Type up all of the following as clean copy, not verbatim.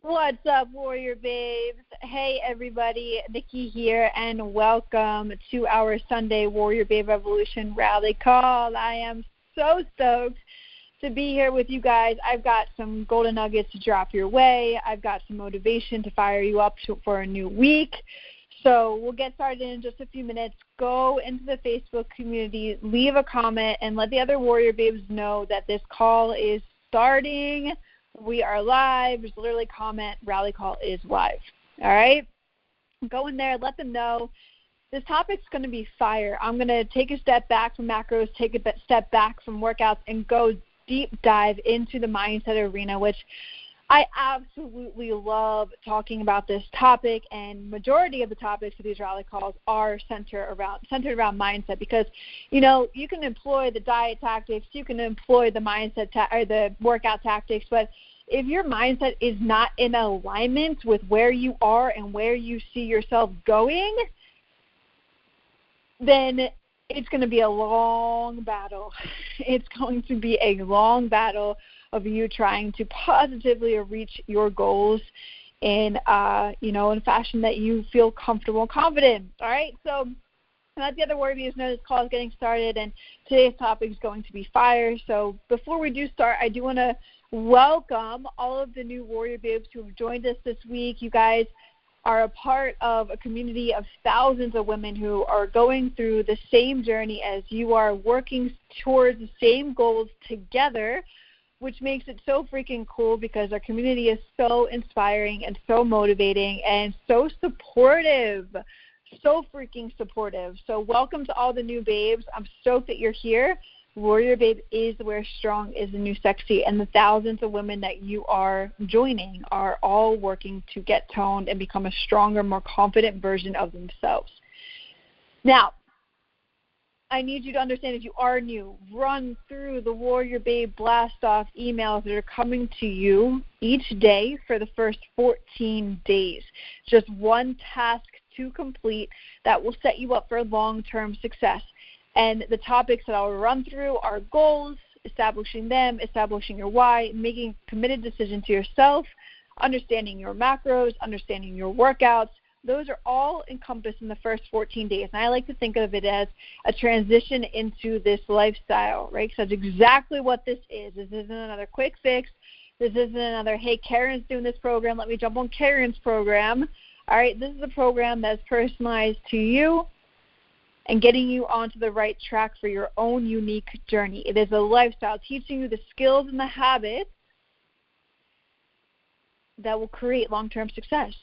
What's up, Warrior Babes? Hey, everybody. Nikki here, and welcome to our Sunday Warrior Babe Revolution Rally Call. I am so stoked to be here with you guys. I've got some golden nuggets to drop your way. I've got some motivation to fire you up for a new week. So we'll get started in just a few minutes. Go into the Facebook community, leave a comment, and let the other Warrior Babes know that this call is starting. We are live. Just literally comment, rally call is live. All right? Go in there. Let them know. This topic's going to be fire. I'm going to take a step back from macros, take a step back from workouts, and go deep dive into the mindset arena, which I absolutely love talking about this topic, and majority of the topics of these rally calls are centered around mindset because, you can employ the diet tactics, you can employ the mindset or the workout tactics, but if your mindset is not in alignment with where you are and where you see yourself going, then it's going to be a long battle. It's going to be a long battle of you trying to positively reach your goals in, in a fashion that you feel comfortable and confident. All right, so let the other Warrior Babes know this call is getting started, and today's topic is going to be fire. So before we do start, I do want to welcome all of the new Warrior Babes who have joined us this week. You guys are a part of a community of thousands of women who are going through the same journey as you are, working towards the same goals together, which makes it so freaking cool because our community is so inspiring and so motivating and so supportive, so freaking supportive. So welcome to all the new babes. I'm stoked that you're here. Warrior Babe is where strong is the new sexy, and the thousands of women that you are joining are all working to get toned and become a stronger, more confident version of themselves. Now, I need you to understand, if you are new, run through the Warrior Babe blast-off emails that are coming to you each day for the first 14 days. Just one task to complete that will set you up for long-term success. And the topics that I'll run through are goals, establishing them, establishing your why, making a committed decision to yourself, understanding your macros, understanding your workouts. Those are all encompassed in the first 14 days. And I like to think of it as a transition into this lifestyle, right? Because that's exactly what this is. This isn't another quick fix. This isn't another, hey, Karen's doing this program, let me jump on Karen's program. All right, this is a program that's personalized to you and getting you onto the right track for your own unique journey. It is a lifestyle teaching you the skills and the habits that will create long-term success.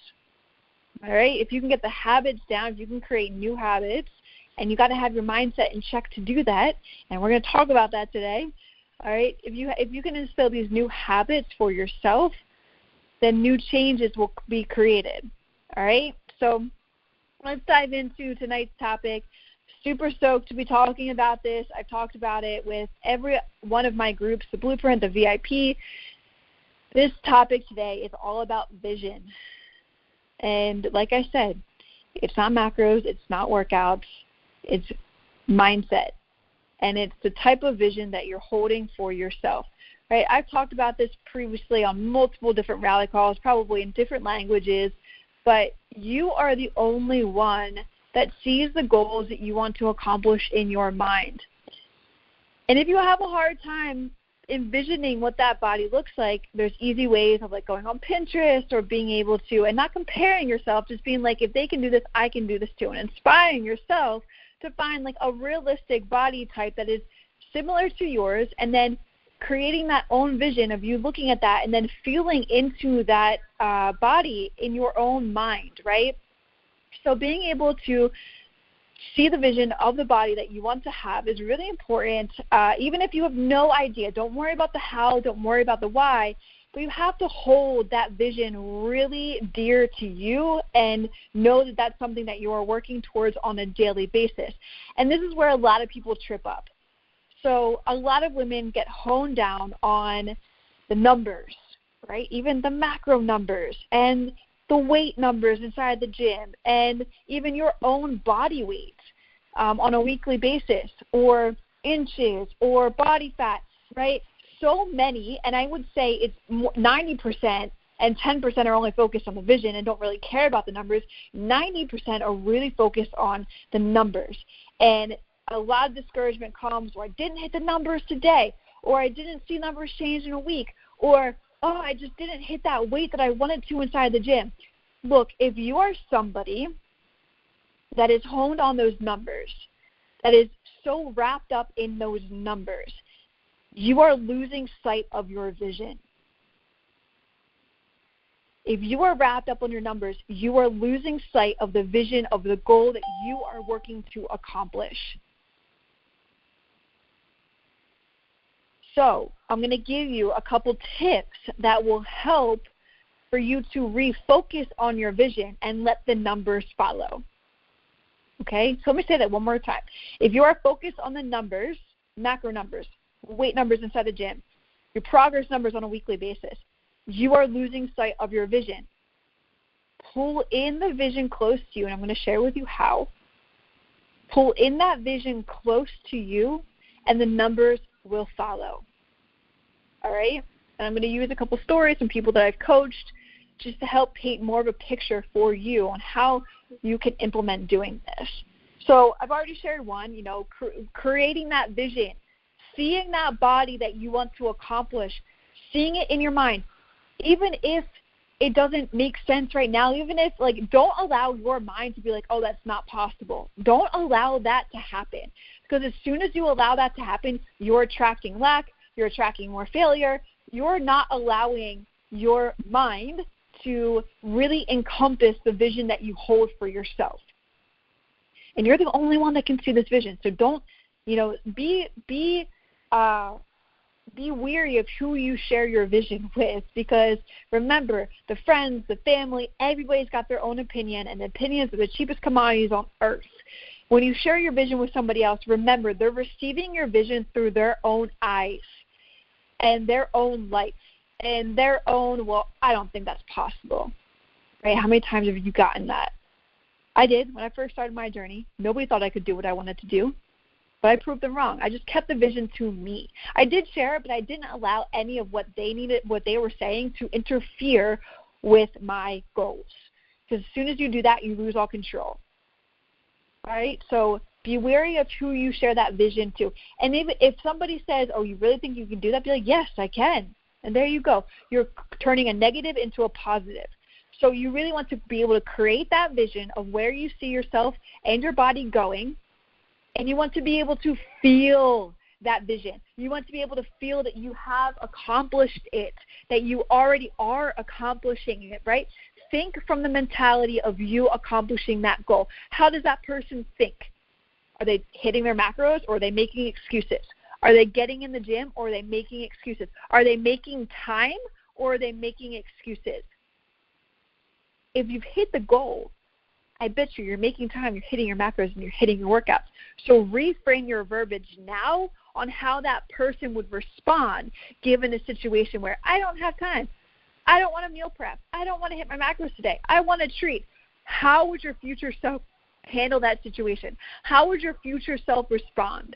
All right, if you can get the habits down, if you can create new habits, and you got to have your mindset in check to do that, and we're going to talk about that today. All right, if you can instill these new habits for yourself, then new changes will be created. All right, so let's dive into tonight's topic. Super stoked to be talking about this. I've talked about it with every one of my groups, the Blueprint, the VIP. This topic today is all about vision. And like I said, it's not macros, it's not workouts, it's mindset. And it's the type of vision that you're holding for yourself. Right? I've talked about this previously on multiple different rally calls, probably in different languages, but you are the only one that sees the goals that you want to accomplish in your mind. And if you have a hard time envisioning what that body looks like, there's easy ways of going on Pinterest or being able to, and not comparing yourself, just being like, if they can do this, I can do this too, and inspiring yourself to find a realistic body type that is similar to yours, and then creating that own vision of you looking at that and then feeling into that body in your own mind, right? So being able to see the vision of the body that you want to have is really important. Even if you have no idea, don't worry about the how, don't worry about the why, but you have to hold that vision really dear to you and know that that's something that you are working towards on a daily basis. And this is where a lot of people trip up. So a lot of women get honed down on the numbers, right? Even the macro numbers and the weight numbers inside the gym, and even your own body weight on a weekly basis, or inches, or body fat, right? So many, and I would say it's 90% and 10% are only focused on the vision and don't really care about the numbers, 90% are really focused on the numbers. And a lot of discouragement comes where I didn't hit the numbers today, or I didn't see numbers change in a week, or, oh, I just didn't hit that weight that I wanted to inside the gym. Look, if you are somebody that is honed on those numbers, that is so wrapped up in those numbers, you are losing sight of your vision. If you are wrapped up on your numbers, you are losing sight of the vision of the goal that you are working to accomplish. So I'm going to give you a couple tips that will help for you to refocus on your vision and let the numbers follow. Okay, so let me say that one more time. If you are focused on the numbers, macro numbers, weight numbers inside the gym, your progress numbers on a weekly basis, you are losing sight of your vision. Pull in the vision close to you, and I'm going to share with you how. Pull in that vision close to you, and the numbers will follow. All right? And I'm going to use a couple stories from people that I've coached just to help paint more of a picture for you on how you can implement doing this. So I've already shared one, creating that vision, seeing that body that you want to accomplish, seeing it in your mind. Even if it doesn't make sense right now, even if, don't allow your mind to be like, oh, that's not possible. Don't allow that to happen. Because as soon as you allow that to happen, you're attracting lack, you're attracting more failure. You're not allowing your mind to really encompass the vision that you hold for yourself. And you're the only one that can see this vision. So don't, be wary of who you share your vision with, because remember, the friends, the family, everybody's got their own opinion, and the opinions are the cheapest commodities on earth. When you share your vision with somebody else, remember, they're receiving your vision through their own eyes and their own life and their own, well, I don't think that's possible. Right? How many times have you gotten that? I did when I first started my journey. Nobody thought I could do what I wanted to do. But I proved them wrong. I just kept the vision to me. I did share it, but I didn't allow any of what they needed, what they were saying, to interfere with my goals. Because as soon as you do that, you lose all control. All right? So be wary of who you share that vision to. And if somebody says, oh, you really think you can do that? Be like, yes, I can. And there you go. You're turning a negative into a positive. So you really want to be able to create that vision of where you see yourself and your body going. And you want to be able to feel that vision. You want to be able to feel that you have accomplished it, that you already are accomplishing it, right? Think from the mentality of you accomplishing that goal. How does that person think? Are they hitting their macros, or are they making excuses? Are they getting in the gym, or are they making excuses? Are they making time, or are they making excuses? If you've hit the goal, I bet you're making time, you're hitting your macros, and you're hitting your workouts. So reframe your verbiage now on how that person would respond given a situation where I don't have time. I don't want to meal prep. I don't want to hit my macros today. I want a treat. How would your future self handle that situation? How would your future self respond?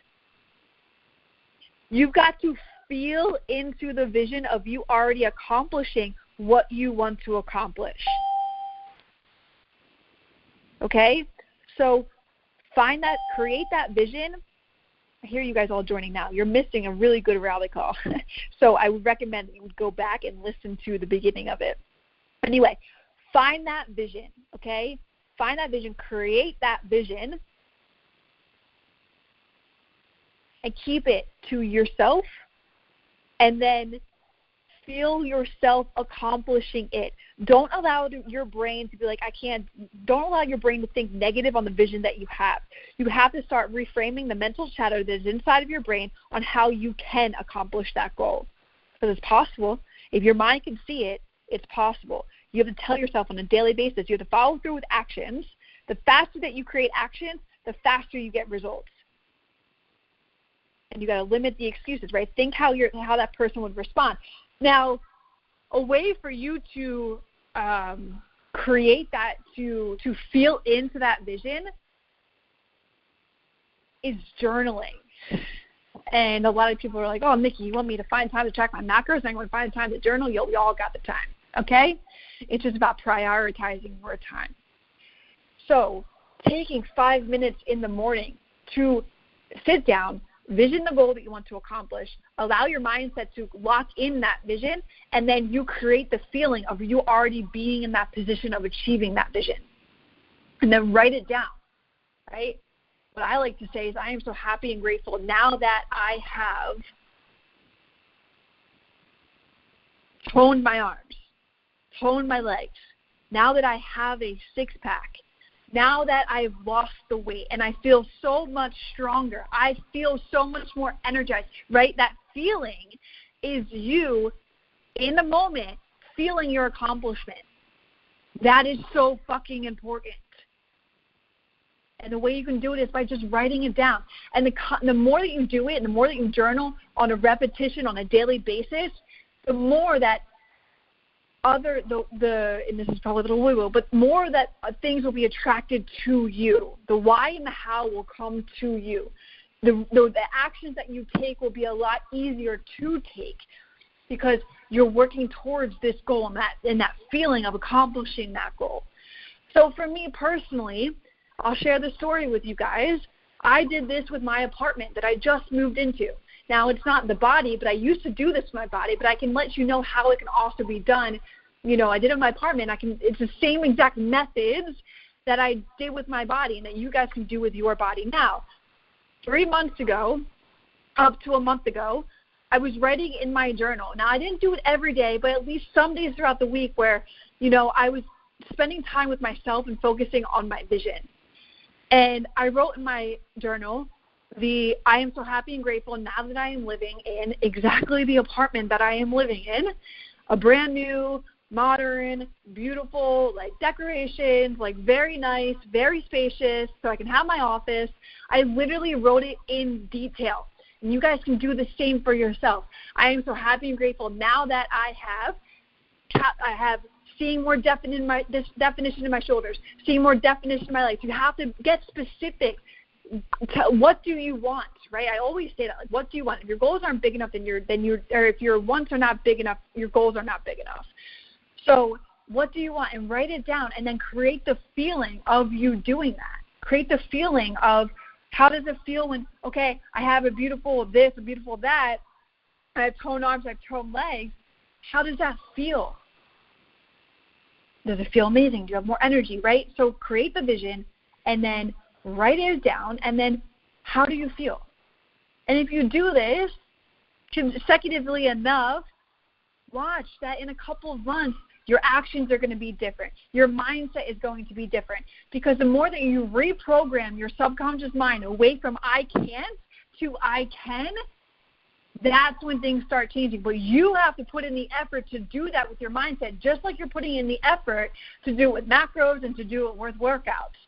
You've got to feel into the vision of you already accomplishing what you want to accomplish. Okay? So create that vision. I hear you guys all joining now. You're missing a really good rally call. So I would recommend that you would go back and listen to the beginning of it. Anyway, find that vision, okay? Find that vision, create that vision, and keep it to yourself, and then feel yourself accomplishing it. Don't allow your brain to be like, I can't. Don't allow your brain to think negative on the vision that you have. You have to start reframing the mental chatter that is inside of your brain on how you can accomplish that goal. Because it's possible. If your mind can see it, it's possible. You have to tell yourself on a daily basis. You have to follow through with actions. The faster that you create action, the faster you get results. And you got to limit the excuses, right? Think how that person would respond. Now, a way for you to create that, to feel into that vision, is journaling. And a lot of people are like, oh, Nikki, you want me to find time to track my macros? I'm going to find time to journal? Yo, we all got the time. okay? It's just about prioritizing your time. So taking 5 minutes in the morning to sit down, vision the goal that you want to accomplish, allow your mindset to lock in that vision, and then you create the feeling of you already being in that position of achieving that vision. And then write it down, right? What I like to say is I am so happy and grateful now that I have toned my arms, toned my legs, now that I have a six-pack, now that I've lost the weight and I feel so much stronger, I feel so much more energized, right? That feeling is you in the moment feeling your accomplishment. That is so fucking important. And the way you can do it is by just writing it down. And the more that you do it and the more that you journal on a repetition on a daily basis, the more that and this is probably a little woo-woo, but more that things will be attracted to you. The why and the how will come to you. The actions that you take will be a lot easier to take because you're working towards this goal and that feeling of accomplishing that goal. So for me personally, I'll share the story with you guys. I did this with my apartment that I just moved into. Now, it's not the body, but I used to do this with my body, but I can let you know how it can also be done. You know, I did it in my apartment. It's the same exact methods that I did with my body and that you guys can do with your body. Now, 3 months ago, up to a month ago, I was writing in my journal. Now, I didn't do it every day, but at least some days throughout the week where, you know, I was spending time with myself and focusing on my vision. And I wrote in my journal, I am so happy and grateful now that I am living in exactly the apartment that I am living in, a brand new, modern, beautiful, like decorations, like very nice, very spacious, so I can have my office. I literally wrote it in detail. And you guys can do the same for yourself. I am so happy and grateful now that I have seeing more definition in my shoulders, seeing more definition in my legs. You have to get specific. What do you want, right? I always say that. Like, what do you want? If your goals aren't big enough, or if your wants are not big enough, your goals are not big enough. So what do you want? And write it down, and then create the feeling of you doing that. Create the feeling of how does it feel when, okay, I have a beautiful this, a beautiful that, I have toned arms, I have toned legs. How does that feel? Does it feel amazing? Do you have more energy, right? So create the vision, and then write it down, and then how do you feel? And if you do this consecutively enough, watch that in a couple of months, your actions are going to be different. Your mindset is going to be different because the more that you reprogram your subconscious mind away from I can't to I can, that's when things start changing. But you have to put in the effort to do that with your mindset, just like you're putting in the effort to do it with macros and to do it with workouts.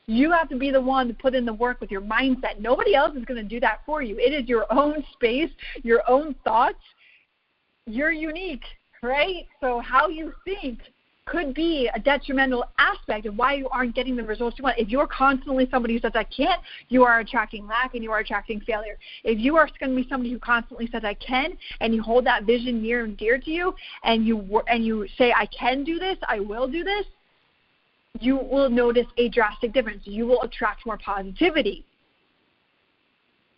You have to be the one to put in the work with your mindset. Nobody else is going to do that for you. It is your own space, your own thoughts. You're unique, right? So how you think could be a detrimental aspect of why you aren't getting the results you want. If you're constantly somebody who says, I can't, you are attracting lack and you are attracting failure. If you are going to be somebody who constantly says, I can, and you hold that vision near and dear to you, and you say, I can do this, I will do this, you will notice a drastic difference. You will attract more positivity.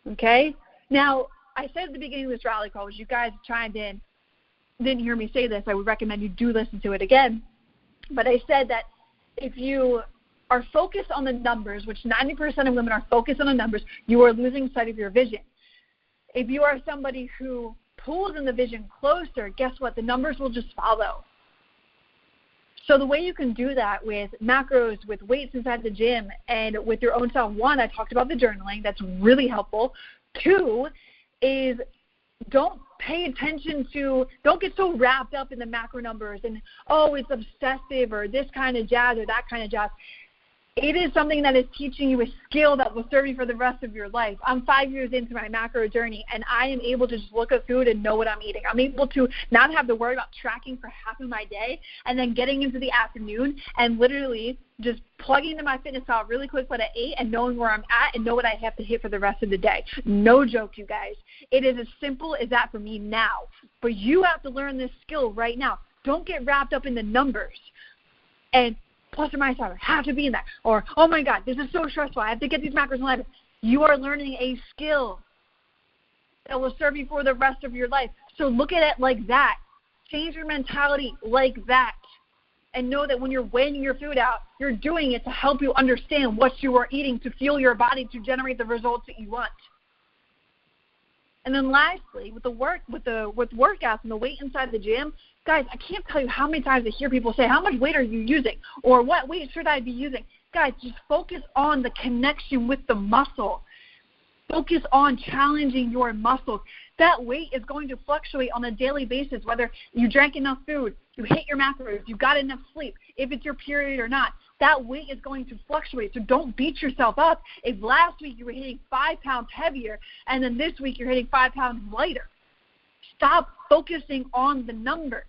Okay? Now, I said at the beginning of this rally call, which you guys chimed in, didn't hear me say this, I would recommend you do listen to it again. But I said that if you are focused on the numbers, which 90% of women are focused on the numbers, you are losing sight of your vision. If you are somebody who pulls in the vision closer, guess what? The numbers will just follow. So the way you can do that with macros, with weights inside the gym, and with your own self, one, I talked about the journaling. That's really helpful. Two is don't get so wrapped up in the macro numbers and, oh, it's obsessive or this kind of jazz or that kind of jazz. It is something that is teaching you a skill that will serve you for the rest of your life. I'm 5 years into my macro journey, and I am able to just look at food and know what I'm eating. I'm able to not have to worry about tracking for half of my day and then getting into the afternoon and literally just plugging into MyFitnessPal really quick what I ate and knowing where I'm at and know what I have to hit for the rest of the day. No joke, you guys. It is as simple as that for me now. But you have to learn this skill right now. Don't get wrapped up in the numbers and plus or minus, I have to be in that. Or, oh my God, this is so stressful. I have to get these macros in alignment. You are learning a skill that will serve you for the rest of your life. So look at it like that. Change your mentality like that. And know that when you're weighing your food out, you're doing it to help you understand what you are eating, to fuel your body, to generate the results that you want. And then lastly, with workouts and the weight inside the gym, guys, I can't tell you how many times I hear people say, how much weight are you using? Or what weight should I be using? Guys, just focus on the connection with the muscle. Focus on challenging your muscles. That weight is going to fluctuate on a daily basis, whether you drank enough food, you hit your macros, you got enough sleep, if it's your period or not. That weight is going to fluctuate, so don't beat yourself up if last week you were hitting 5 pounds heavier and then this week you're hitting 5 pounds lighter. Stop focusing on the numbers.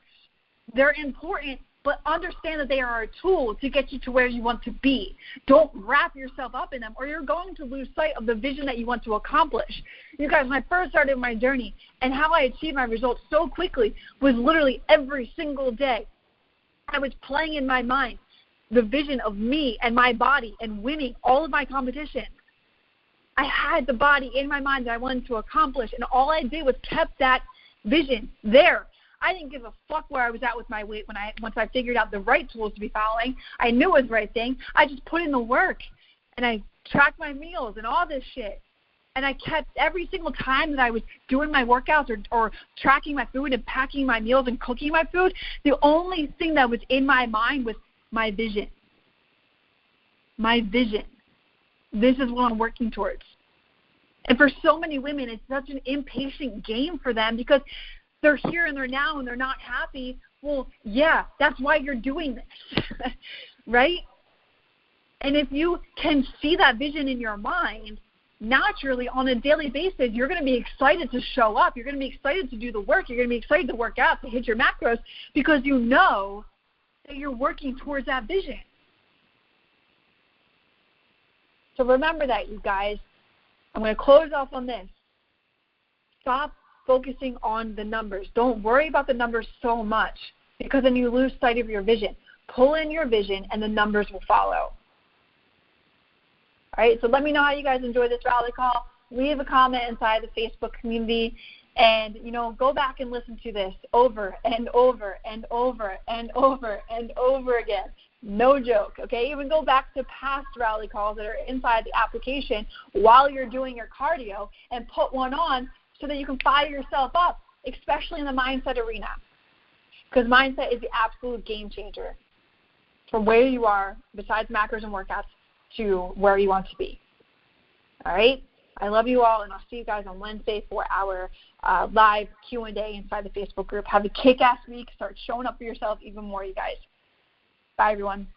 They're important, but understand that they are a tool to get you to where you want to be. Don't wrap yourself up in them, or you're going to lose sight of the vision that you want to accomplish. You guys, when I first started my journey and how I achieved my results so quickly was literally every single day. I was playing in my mind the vision of me and my body and winning all of my competitions. I had the body in my mind that I wanted to accomplish, and all I did was kept that vision there. I didn't give a fuck where I was at with my weight once I figured out the right tools to be following. I knew it was the right thing. I just put in the work, and I tracked my meals and all this shit. And I kept every single time that I was doing my workouts or tracking my food and packing my meals and cooking my food, the only thing that was in my mind was my vision. My vision. This is what I'm working towards. And for so many women, it's such an impatient game for them because they're here and they're now and they're not happy. Well, yeah, that's why you're doing this, right? And if you can see that vision in your mind, naturally on a daily basis, you're going to be excited to show up. You're going to be excited to do the work. You're going to be excited to work out, to hit your macros, because you know that you're working towards that vision. So remember that, you guys. I'm going to close off on this. Stop focusing on the numbers. Don't worry about the numbers so much because then you lose sight of your vision. Pull in your vision and the numbers will follow. All right, so let me know how you guys enjoy this rally call. Leave a comment inside the Facebook community and, go back and listen to this over and over and over and over and over again. No joke, okay? Even go back to past rally calls that are inside the application while you're doing your cardio and put one on so that you can fire yourself up, especially in the mindset arena. Because mindset is the absolute game changer from where you are, besides macros and workouts, to where you want to be. All right? I love you all, and I'll see you guys on Wednesday for our live Q&A inside the Facebook group. Have a kick-ass week. Start showing up for yourself even more, you guys. Bye, everyone.